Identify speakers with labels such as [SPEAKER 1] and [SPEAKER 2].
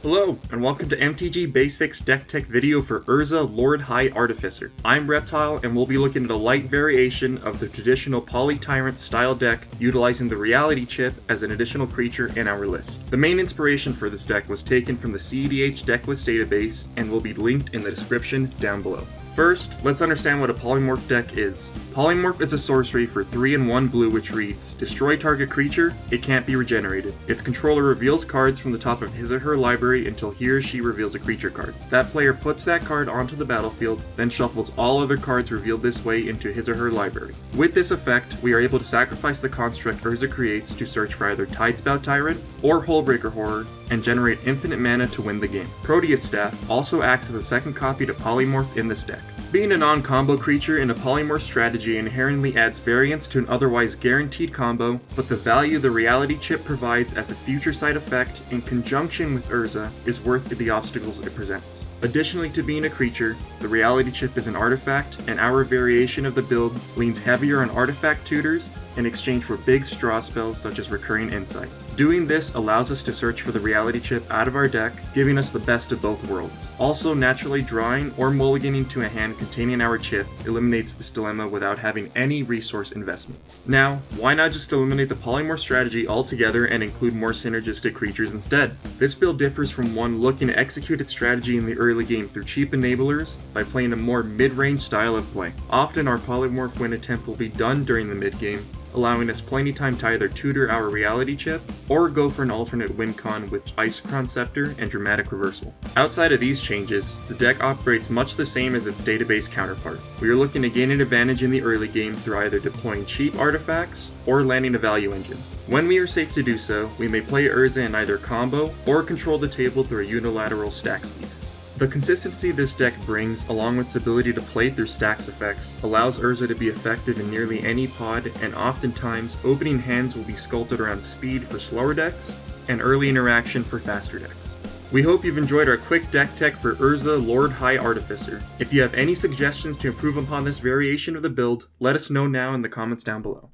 [SPEAKER 1] Hello, and welcome to MTG Basics Deck Tech video for Urza Lord High Artificer. I'm Reptile, and we'll be looking at a light variation of the traditional Poly-Tyrant style deck, utilizing the Reality Chip as an additional creature in our list. The main inspiration for this deck was taken from the EDH decklist database, and will be linked in the description down below. First, let's understand what a Polymorph deck is. Polymorph is a sorcery for 3 and 1 blue which reads, destroy target creature, it can't be regenerated. Its controller reveals cards from the top of his or her library until he or she reveals a creature card. That player puts that card onto the battlefield, then shuffles all other cards revealed this way into his or her library. With this effect, we are able to sacrifice the construct Urza creates to search for either Tidespout Tyrant or Hullbreaker Horror, and generate infinite mana to win the game. Proteus Staff also acts as a second copy to Polymorph in this deck. Being a non-combo creature in a Polymorph strategy inherently adds variance to an otherwise guaranteed combo, but the value the Reality Chip provides as a future side effect in conjunction with Urza is worth the obstacles it presents. Additionally to being a creature, the Reality Chip is an artifact, and our variation of the build leans heavier on artifact tutors in exchange for big straw spells such as Recurring Insight. Doing this allows us to search for the Reality Chip out of our deck, giving us the best of both worlds. Also, naturally drawing or mulliganing to a hand containing our chip eliminates this dilemma without having any resource investment. Now, why not just eliminate the Polymorph strategy altogether and include more synergistic creatures instead? This build differs from one looking to execute its strategy in the early game through cheap enablers by playing a more mid-range style of play. Often our Polymorph win attempt will be done during the mid-game, allowing us plenty time to either tutor our Reality Chip, or go for an alternate win con with Isochron Scepter and Dramatic Reversal. Outside of these changes, the deck operates much the same as its database counterpart. We are looking to gain an advantage in the early game through either deploying cheap artifacts, or landing a value engine. When we are safe to do so, we may play Urza in either combo, or control the table through a unilateral staxx piece. The consistency this deck brings, along with its ability to play through staxx effects, allows Urza to be effective in nearly any pod, and oftentimes opening hands will be sculpted around speed for slower decks, and early interaction for faster decks. We hope you've enjoyed our quick deck tech for Urza Lord High Artificer. If you have any suggestions to improve upon this variation of the build, let us know now in the comments down below.